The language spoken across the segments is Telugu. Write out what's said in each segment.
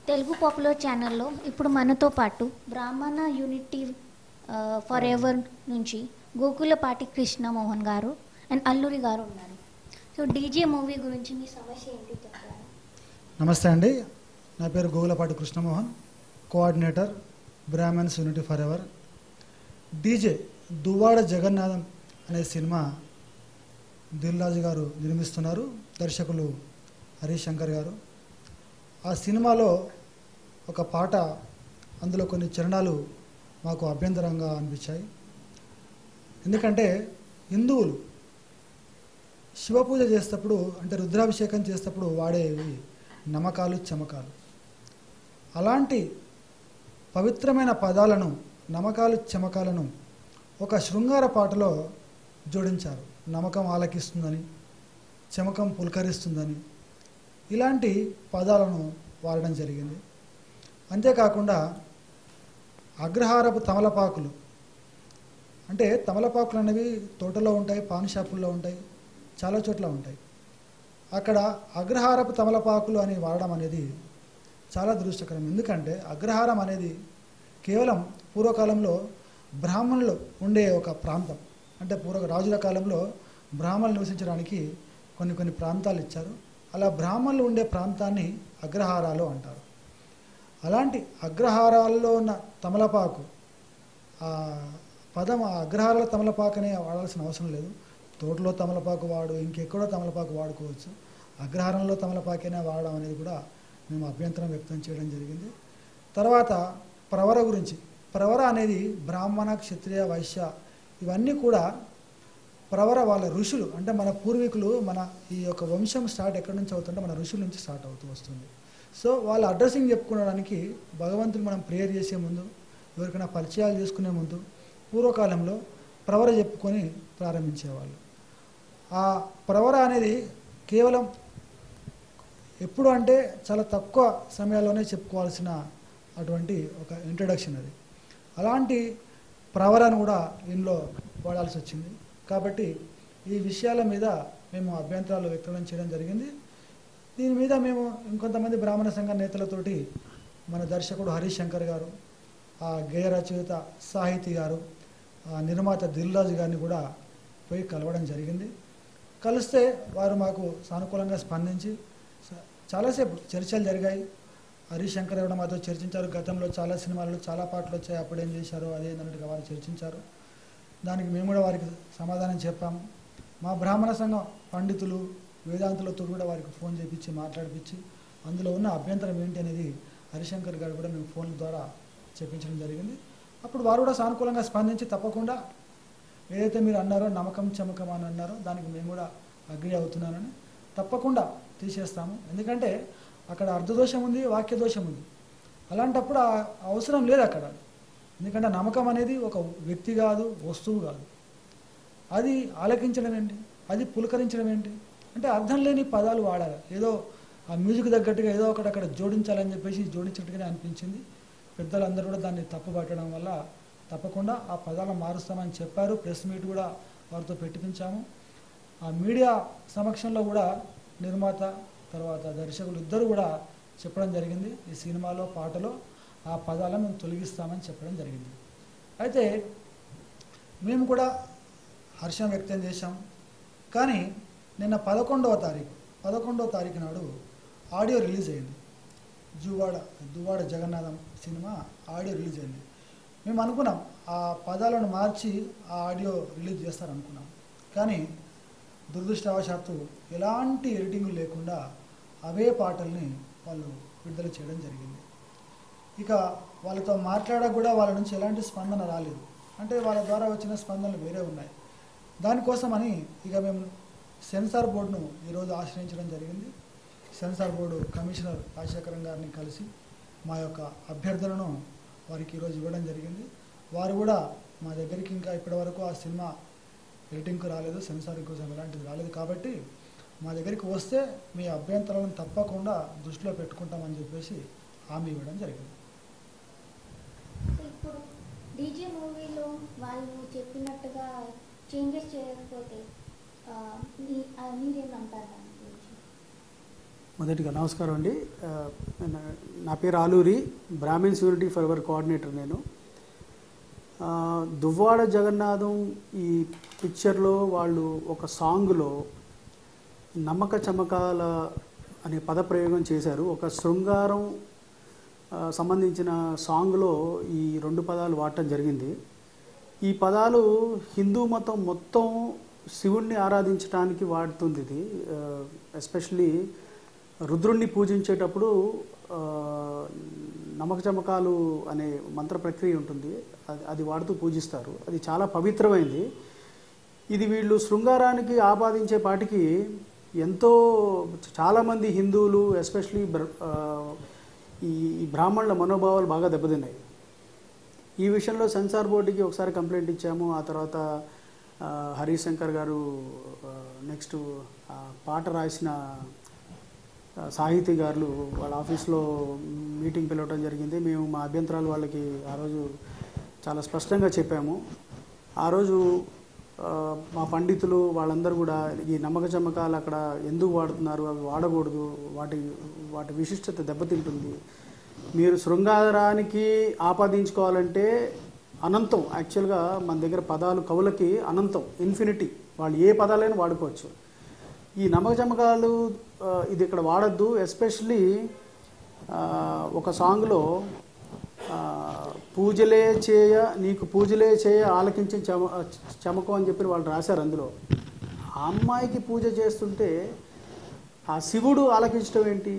తెలుగు పాపులర్ ఛానల్లో ఇప్పుడు మనతో పాటు బ్రాహ్మణ యూనిటీ ఫర్ ఎవర్ నుంచి గోకులపాటి కృష్ణమోహన్ గారు అండ్ అల్లూరి గారు ఉన్నారు. సో డీజే మూవీ గురించి మీ సమస్య ఏంటి చెప్తారా? నమస్తే అండి, నా పేరు Gokulapati Krishnamohan, coordinator Brahmins unity for ever. DJ Duvvada Jagannadham అనే సినిమా దిల్ రాజు గారు నిర్మిస్తున్నారు, దర్శకులు హరీష్ శంకర్ గారు. ఆ సినిమాలో ఒక పాట, అందులో కొన్ని చరణాలు మాకు అభ్యంతరంగా అనిపించాయి. ఎందుకంటే హిందువులు శివపూజ చేసేటప్పుడు, అంటే రుద్రాభిషేకం చేసేటప్పుడు వాడేవి నమకాలు, చమకాలు. అలాంటి పవిత్రమైన పదాలను, నమకాలు, చమకాలను ఒక శృంగార పాటలో జోడించారు. నమకం ఆలకిస్తుందని, చమకం పులకరిస్తుందని, ఇలాంటి పదాలను వాడడం జరిగింది. అంతేకాకుండా అగ్రహారపు తమలపాకులు, అంటే తమలపాకులు అనేవి తోటలో ఉంటాయి, పాన్ షాపుల్లో ఉంటాయి, చాలా చోట్ల ఉంటాయి. అక్కడ అగ్రహారపు తమలపాకులు అని వాడడం అనేది చాలా దురదృష్టకరం. ఎందుకంటే అగ్రహారం అనేది కేవలం పూర్వకాలంలో బ్రాహ్మణులు ఉండే ఒక ప్రాంతం. అంటే రాజుల కాలంలో బ్రాహ్మణులు నివసించడానికి కొన్ని ప్రాంతాలు ఇచ్చారు. అలా బ్రాహ్మణులు ఉండే ప్రాంతాన్ని అగ్రహారాలు అంటారు. అలాంటి అగ్రహారాల్లో ఉన్న తమలపాకు, ఆ పదం అగ్రహారాల తమలపాకు అనే వాడాల్సిన అవసరం లేదు. తోటలో తమలపాకు వాడు, ఇంకెక్కడో తమలపాకు వాడుకోవచ్చు. అగ్రహారంలో తమలపాకైనా వాడడం అనేది కూడా మేము అభ్యంతరం వ్యక్తం చేయడం జరిగింది. తర్వాత ప్రవర గురించి. ప్రవర అనేది బ్రాహ్మణ, క్షత్రియ, వైశ్య ఇవన్నీ కూడా ప్రవర వాళ్ళ ఋషులు, అంటే మన పూర్వీకులు, మన ఈ యొక్క వంశం స్టార్ట్ ఎక్కడి నుంచి అవుతుంటే మన ఋషుల నుంచి స్టార్ట్ అవుతూ వస్తుంది. సో వాళ్ళ అడ్రస్సింగ్ చెప్పుకోవడానికి భగవంతుని మనం ప్రేయర్ చేసే ముందు, ఎవరికైనా పరిచయాలు చేసుకునే ముందు పూర్వకాలంలో ప్రవర చెప్పుకొని ప్రారంభించేవాళ్ళు. ఆ ప్రవర అనేది కేవలం ఎప్పుడు అంటే చాలా తక్కువ సమయాల్లోనే చెప్పుకోవాల్సిన అటువంటి ఒక ఇంట్రడక్షన్ అది. అలాంటి ప్రవరను కూడా ఇందులో వాడాల్సి వచ్చింది. కాబట్టి ఈ విషయాల మీద మేము అభ్యంతరాలు వ్యక్తం చేయడం జరిగింది. దీని మీద మేము ఇంకొంతమంది బ్రాహ్మణ సంఘ నేతలతోటి, మన దర్శకుడు హరీష్ శంకర్ గారు, ఆ గేయ రచయిత సాహితీ గారు, ఆ నిర్మాత దిల్ రాజు గారిని కూడా పోయి కలవడం జరిగింది. కలిస్తే వారు మాకు సానుకూలంగా స్పందించి చాలాసేపు చర్చలు జరిగాయి. హరీష్ శంకర్ కూడా మాతో చర్చించారు. గతంలో చాలా సినిమాలు, చాలా పాటలు వచ్చాయి, అప్పుడేం చేశారో అదేంటన్నట్టుగా వారు చర్చించారు. దానికి మేము కూడా వారికి సమాధానం చెప్పాము. మా బ్రాహ్మణ సంఘం పండితులు, వేదాంతులతో కూడా వారికి ఫోన్ చేయించి మాట్లాడిపించి అందులో ఉన్న అభ్యంతరం ఏంటి అనేది హరిశంకర్ గారు కూడా మేము ఫోన్ల ద్వారా చెప్పించడం జరిగింది. అప్పుడు వారు కూడా సానుకూలంగా స్పందించి తప్పకుండా ఏదైతే మీరు అన్నారో నమ్మకం చమకం అని అన్నారో దానికి మేము కూడా అగ్రి అవుతున్నానని, తప్పకుండా తీసేస్తాము. ఎందుకంటే అక్కడ అర్థదోషం ఉంది, వాక్యదోషం ఉంది. అలాంటప్పుడు అవసరం లేదు అక్కడ. ఎందుకంటే నమ్మకం అనేది ఒక వ్యక్తి కాదు, వస్తువు కాదు. అది ఆలకించడం ఏంటి, అది పులకరించడం ఏంటి అంటే అర్థం లేని పదాలు వాడాలి. ఏదో ఆ మ్యూజిక్ తగ్గట్టుగా ఏదో ఒకటి అక్కడ జోడించాలని చెప్పేసి జోడించినట్టుగానే అనిపించింది. పెద్దలందరూ కూడా దాన్ని తప్పుపట్టడం వల్ల తప్పకుండా ఆ పదాలను మారుస్తామని చెప్పారు. ప్రెస్ మీట్ కూడా వారితో పెట్టించాము. ఆ మీడియా సమక్షంలో కూడా నిర్మాత తర్వాత దర్శకులు ఇద్దరు కూడా చెప్పడం జరిగింది. ఈ సినిమాలో పాటలో ఆ పదాలను మేము తొలగిస్తామని చెప్పడం జరిగింది. అయితే మేము కూడా హర్షం వ్యక్తం చేశాం. కానీ నిన్న 11వ తారీఖు నాడు ఆడియో రిలీజ్ అయింది. Duvvada Jagannatham cinema audio release అయింది. మేము అనుకున్నాం ఆ పదాలను మార్చి ఆ ఆడియో రిలీజ్ చేస్తారనుకున్నాం. కానీ దురదృష్టవశాత్తు ఎలాంటి ఎడిటింగ్ లేకుండా అవే పాటల్ని వాళ్ళు విడుదల చేయడం జరిగింది. ఇక వాళ్ళతో మాట్లాడక కూడా వాళ్ళ నుంచి ఎలాంటి స్పందన రాలేదు. అంటే వాళ్ళ ద్వారా వచ్చిన స్పందనలు వేరే ఉన్నాయి. దానికోసమని ఇక మేము సెన్సార్ బోర్డును ఈరోజు ఆశ్రయించడం జరిగింది. సెన్సార్ బోర్డు కమిషనర్ రాజశేఖరం గారిని కలిసి మా యొక్క అభ్యర్థనను వారికి ఈరోజు ఇవ్వడం జరిగింది. వారు కూడా మా దగ్గరికి ఇంకా ఇప్పటివరకు ఆ సినిమా ఎడిటింగ్కు రాలేదు, సెన్సార్ కోసం ఎలాంటిది రాలేదు. కాబట్టి మా దగ్గరికి వస్తే మీ అభ్యంతరాలను తప్పకుండా దృష్టిలో పెట్టుకుంటామని చెప్పేసి హామీ ఇవ్వడం జరిగింది. ఇప్పుడు డీజే మూవీలో వాళ్ళు చెప్పినట్టుగా చేంజెస్ చేయకపోతే మీరేమంటారు దాని గురించి? మొదటిగా నమస్కారం అండి. నా పేరు Aluri, Brahmins unity for ever coordinator నేను. దువ్వాడ జగన్నాథం ఈ పిక్చర్లో వాళ్ళు ఒక సాంగ్లో నమ్మక చమకాల అనే పదప్రయోగం చేశారు. ఒక శృంగారం సంబంధించిన సాంగ్లో ఈ 2 పదాలు వాడటం జరిగింది. ఈ పదాలు హిందూ మతం మొత్తం శివుణ్ణి ఆరాధించడానికి వాడుతుంది. ఇది ఎస్పెషలీ రుద్రుణ్ణి పూజించేటప్పుడు నమ్మక చమకాలు అనే మంత్ర ప్రక్రియ ఉంటుంది, అది వాడుతూ పూజిస్తారు. అది చాలా పవిత్రమైంది. ఇది వీళ్ళు శృంగారానికి ఆపాదించే పాటికి ఎంతో చాలామంది హిందువులు ఎస్పెషలీ ఈ బ్రాహ్మణుల మనోభావాలు బాగా దెబ్బతిన్నాయి. ఈ విషయంలో సెన్సార్ బోర్డుకి ఒకసారి కంప్లైంట్ ఇచ్చాము. ఆ తర్వాత హరిశంకర్ గారు నెక్స్ట్ పాట రాసిన సాహితీ గారు వాళ్ళ ఆఫీస్లో మీటింగ్ పిలవడం జరిగింది. మేము మా అభ్యంతరాలు వాళ్ళకి ఆ రోజు చాలా స్పష్టంగా చెప్పాము. ఆ రోజు మా పండితులు వాళ్ళందరూ కూడా ఈ నమ్మక చమకాలు అక్కడ ఎందుకు వాడుతున్నారు, అవి వాడకూడదు, వాటి విశిష్టత దెబ్బతింటుంది, మీరు శృంగారానికి ఆపాదించుకోవాలంటే అనంతం. యాక్చువల్గా మన దగ్గర పదాలు కవులకి అనంతం, ఇన్ఫినిటీ, వాళ్ళు ఏ పదాలైనా వాడుకోవచ్చు. ఈ నమ్మక చమకాలు ఇది ఇక్కడ వాడద్దు. ఎస్పెషలీ ఒక సాంగ్లో నీకు పూజలే చేయ ఆలకించిన చమకం అని చెప్పి వాళ్ళు రాశారు. అందులో ఆ అమ్మాయికి పూజ చేస్తుంటే ఆ శివుడు ఆలకించడం ఏంటి,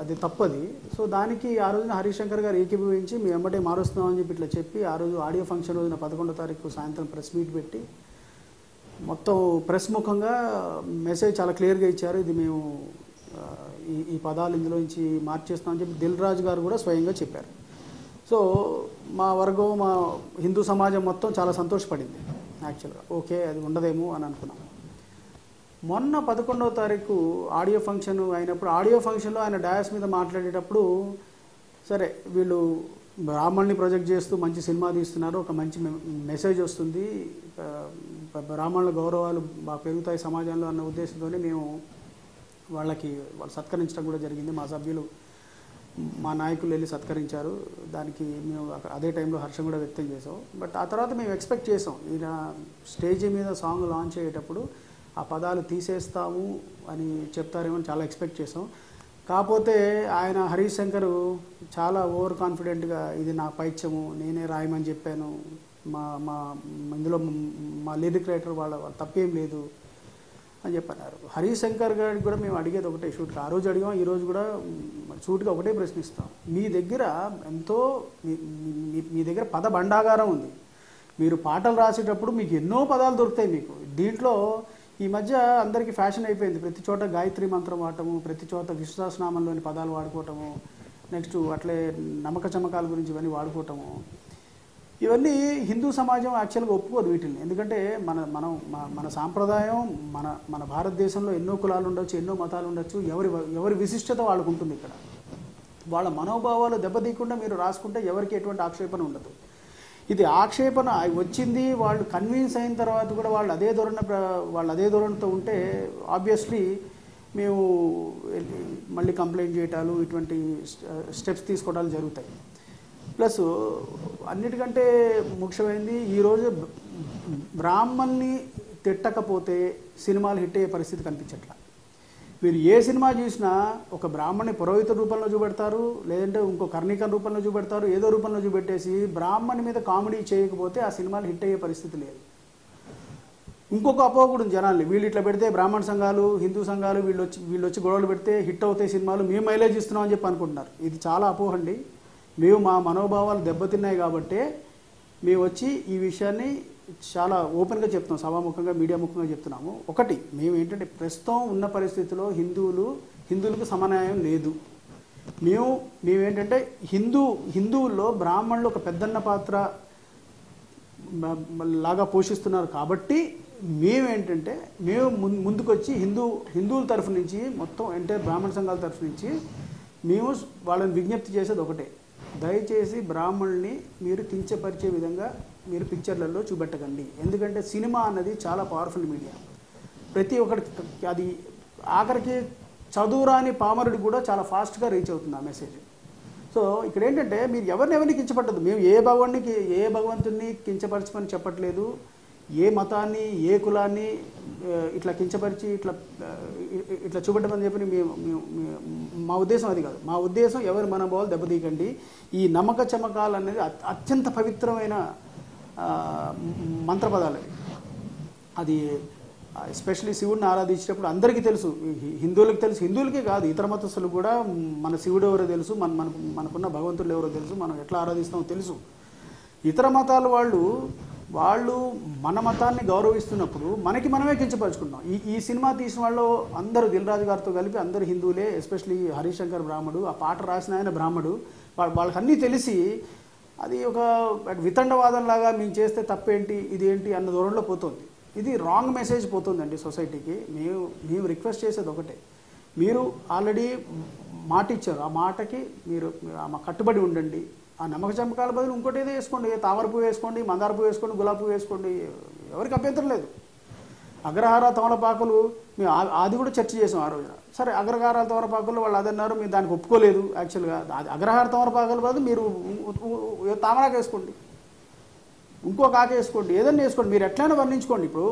అది తప్పది. సో దానికి ఆ రోజున హరిశంకర్ గారు ఏకీభవించి మీ వెంబటే మారుస్తున్నామని చెప్పి ఇట్లా చెప్పి ఆ రోజు ఆడియో ఫంక్షన్ రోజున 11వ తారీఖు సాయంత్రం ప్రెస్ మీట్ పెట్టి మొత్తం ప్రెస్ ముఖంగా మెసేజ్ చాలా క్లియర్గా ఇచ్చారు. ఇది మేము ఈ పదాలు ఇందులో నుంచి మార్చేస్తామని చెప్పి దిల్ రాజు గారు కూడా స్వయంగా చెప్పారు. సో మా వర్గం, మా హిందూ సమాజం మొత్తం చాలా సంతోషపడింది. యాక్చువల్గా ఓకే అది ఉండదేమో అని అనుకున్నాం. మొన్న 11వ తారీఖు ఆడియో ఫంక్షన్ అయినప్పుడు ఆడియో ఫంక్షన్లో ఆయన డయాస్ మీద మాట్లాడేటప్పుడు సరే వీళ్ళు బ్రాహ్మణ్ణి ప్రొజెక్ట్ చేస్తూ మంచి సినిమా తీస్తున్నారు, ఒక మంచి మెసేజ్ వస్తుంది, బ్రాహ్మణుల గౌరవాలు బాగా పెరుగుతాయి సమాజంలో అన్న ఉద్దేశంతోనే మేము వాళ్ళు సత్కరించడం కూడా జరిగింది. మా సభ్యులు, మా నాయకులు వెళ్ళి సత్కరించారు. దానికి మేము అదే టైంలో హర్షం కూడా వ్యక్తం చేసాం. బట్ ఆ తర్వాత మేము ఎక్స్పెక్ట్ చేసాం ఈయన స్టేజ్ మీద సాంగ్ లాంచ్ అయ్యేటప్పుడు ఆ పదాలు తీసేస్తాము అని చెప్తారేమో చాలా ఎక్స్పెక్ట్ చేసాం. కాకపోతే ఆయన హరిశంకర్ చాలా ఓవర్ కాన్ఫిడెంట్గా ఇది నా పైత్యము, నేనే రాయమని చెప్పాను, ఇందులో మా లిరిక్ రైటర్ వాళ్ళ తప్పేం లేదు అని చెప్పన్నారు. హరిశంకర్ గారికి కూడా మేము అడిగేది ఒకటే షూట్గా, ఆ రోజు అడిగాం, ఈరోజు కూడా షూట్గా ఒకటే ప్రశ్నిస్తాం. మీ దగ్గర ఎంతో మీ దగ్గర పద భండాగారం ఉంది. మీరు పాటలు రాసేటప్పుడు మీకు ఎన్నో పదాలు దొరుకుతాయి మీకు. దీంట్లో ఈ మధ్య అందరికీ ఫ్యాషన్ అయిపోయింది, ప్రతి చోట గాయత్రి మంత్రం వాడటము, ప్రతి చోట విశ్వాసనామంలోని పదాలు వాడుకోవటము, నెక్స్ట్ అట్లే నమ్మక చమకాల గురించి ఇవన్నీ వాడుకోవటము. ఇవన్నీ హిందూ సమాజం యాక్చువల్గా ఒప్పుకోదు వీటిని. ఎందుకంటే మన సాంప్రదాయం, మన భారతదేశంలో ఎన్నో కులాలు ఉండొచ్చు, ఎన్నో మతాలు ఉండొచ్చు, ఎవరి విశిష్టత వాళ్ళకు ఉంటుంది. ఇక్కడ వాళ్ళ మనోభావాలు దెబ్బతీయకుండా మీరు రాసుకుంటే ఎవరికి ఎటువంటి ఆక్షేపణ ఉండదు. ఇది ఆక్షేపణ వచ్చింది, వాళ్ళు కన్విన్స్ అయిన తర్వాత కూడా వాళ్ళు అదే ధోరణితో ఉంటే ఆబ్వియస్లీ మేము మళ్ళీ కంప్లైంట్ చేయటాలు, ఇటువంటి స్టెప్స్ తీసుకోవడాలు జరుగుతాయి. ప్లస్ అన్నిటికంటే ముఖ్యమైనది ఈరోజు బ్రాహ్మణ్ణి తిట్టకపోతే సినిమాలు హిట్ అయ్యే పరిస్థితి కనిపించట్లా. మీరు ఏ సినిమా చూసినా ఒక బ్రాహ్మణ్ణి పురోహిత రూపంలో చూపెడతారు, లేదంటే ఇంకో కర్ణికన్ రూపంలో చూపెడతారు, ఏదో రూపంలో చూపెట్టేసి బ్రాహ్మణి మీద కామెడీ చేయకపోతే ఆ సినిమాలు హిట్ అయ్యే పరిస్థితి లేదు. ఇంకొక అపోహ కూడా జనాల్ని, వీళ్ళు ఇట్లా పెడితే బ్రాహ్మణ సంఘాలు, హిందూ సంఘాలు వీళ్ళు వచ్చి గొడవలు పెడితే హిట్ అవుతాయి సినిమాలు, మేము మైలేజ్ ఇస్తున్నామని చెప్పి అనుకుంటున్నారు. ఇది చాలా అపోహ అండి. మేము మా మనోభావాలు దెబ్బతిన్నాయి కాబట్టే మేము వచ్చి ఈ విషయాన్ని చాలా ఓపెన్గా చెప్తున్నాం, సభాముఖంగా మీడియా ముఖంగా చెప్తున్నాము. ఒకటి, మేము ఏంటంటే ప్రస్తుతం ఉన్న పరిస్థితిలో హిందువులకు సమన్యాయం లేదు. మేమేంటంటే హిందువుల్లో బ్రాహ్మణులు ఒక పెద్దన్న పాత్ర లాగా పోషిస్తున్నారు కాబట్టి మేము ముందుకొచ్చి హిందువుల తరఫు నుంచి మొత్తం ఎంటైర్ బ్రాహ్మణ సంఘాల తరఫు నుంచి మేము వాళ్ళని విజ్ఞప్తి చేసేది ఒకటే, దయచేసి బ్రాహ్మణుల్ని మీరు కించపరిచే విధంగా మీరు పిక్చర్లలో చూపెట్టకండి. ఎందుకంటే సినిమా అన్నది చాలా పవర్ఫుల్ మీడియా. ప్రతి ఒక్కరికి అది ఆఖరికి చదువురాని పామరుడికి కూడా చాలా ఫాస్ట్గా రీచ్ అవుతుంది ఆ మెసేజ్. సో ఇక్కడ ఏంటంటే మీరు ఎవరిని కించపట్టదు. మేము ఏ భగవంతుడిని కించపరచమని చెప్పట్లేదు, ఏ మతాన్ని ఏ కులాన్ని ఇట్లా కించపరిచి ఇట్లా చూపెట్టమని చెప్పి మా ఉద్దేశం అది కాదు. మా ఉద్దేశం ఎవరి మనోభావాలు దెబ్బతీయకండి. ఈ నమ్మక చమకాలు అనేది అత్యంత పవిత్రమైన మంత్రపదాలు. అది ఎస్పెషలీ శివుడిని ఆరాధించేటప్పుడు అందరికీ తెలుసు, హిందువులకి తెలుసు, హిందువులకే కాదు ఇతర మతస్థులు కూడా మన శివుడు ఎవరో తెలుసు, మనకున్న భగవంతులు ఎవరో తెలుసు, మనం ఎట్లా ఆరాధిస్తామో తెలుసు. ఇతర మతాల వాళ్ళు మన మతాన్ని గౌరవిస్తున్నప్పుడు మనకి మనమే కించపరుచుకుంటాం. ఈ సినిమా తీసిన వాళ్ళు అందరూ దిల్ రాజు గారితో కలిపి అందరు హిందువులే, ఎస్పెషలీ హరిశంకర్ బ్రాహ్మడు, ఆ పాట రాసిన ఆయన బ్రాహ్మడు, వాళ్ళకి అన్నీ తెలిసి అది ఒక వితండవాదంలాగా మేము చేస్తే తప్పేంటి ఇదేంటి అన్న దూరంలో పోతుంది. ఇది రాంగ్ మెసేజ్ పోతుందండి సొసైటీకి. మేము రిక్వెస్ట్ చేసేది ఒకటే, మీరు ఆల్రెడీ మాట ఇచ్చారు, ఆ మాటకి మీరు కట్టుబడి ఉండండి. ఆ నమ్మక చమకాల బదులు ఇంకోటి ఏదో వేసుకోండి, తామర పువ్వు వేసుకోండి, మందార పువ్వు వేసుకోండి, గులాబీ పువ్వు వేసుకోండి, ఎవరికి అభ్యంతరం లేదు. అగ్రహార తమలపాకులు మేము అది కూడా చర్చ చేసాం ఆ రోజున. సరే అగ్రహార తమలపాకులు వాళ్ళు అదన్నారు, మీరు దానికి ఒప్పుకోలేదు. యాక్చువల్గా అగ్రహార తమలపాకుల బదులు మీరు తామరాకు వేసుకోండి, ఇంకొక ఆకు వేసుకోండి, ఏదైనా వేసుకోండి, మీరు ఎట్లయినా వర్ణించుకోండి. ఇప్పుడు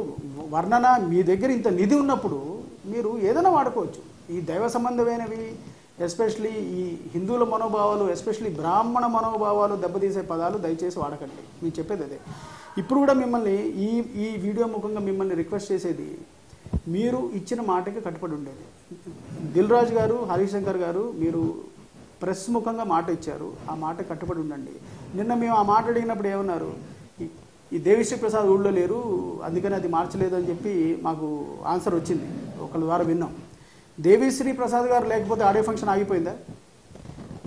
వర్ణన మీ దగ్గర ఇంత నిధి ఉన్నప్పుడు మీరు ఏదైనా వాడుకోవచ్చు. ఈ దైవ సంబంధమైనవి ఎస్పెషలీ ఈ హిందువుల మనోభావాలు, ఎస్పెషలీ బ్రాహ్మణ మనోభావాలు దెబ్బతీసే పదాలు దయచేసి వాడకండి. నేను చెప్పేది అదే. ఇప్పుడు కూడా మిమ్మల్ని ఈ వీడియో ముఖంగా మిమ్మల్ని రిక్వెస్ట్ చేసేది, మీరు ఇచ్చిన మాటకి కట్టుబడి ఉండేది. దిల్ రాజు గారు, హరిశంకర్ గారు, మీరు ప్రెస్ ముఖంగా మాట ఇచ్చారు, ఆ మాట కట్టుబడి ఉండండి. నిన్న మేము ఆ మాట అడిగినప్పుడు ఏమన్నారు, ఈ దేవిశ్రీ ప్రసాద్ ఊళ్ళో లేరు అందుకని అది మార్చలేదు అని చెప్పి మాకు ఆన్సర్ వచ్చింది, ఒకళ్ళ ద్వారా విన్నాం. దేవిశ్రీ ప్రసాద్ గారు లేకపోతే ఆడియో ఫంక్షన్ ఆగిపోయిందా?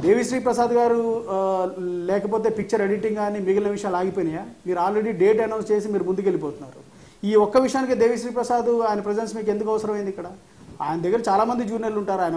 దేవిశ్రీ ప్రసాద్ గారు లేకపోతే పిక్చర్ ఎడిటింగ్ కానీ మిగిలిన విషయాలు ఆగిపోయినాయా? మీరు ఆల్రెడీ డేట్ అనౌన్స్ చేసి మీరు ముందుకెళ్ళిపోతున్నారు. ఈ ఒక్క విషయానికి దేవిశ్రీ ప్రసాద్ ఆయన ప్రజెన్స్ మీకు ఎందుకు అవసరమైంది? ఇక్కడ ఆయన దగ్గర చాలామంది జూనియర్లు ఉంటారు, ఆయన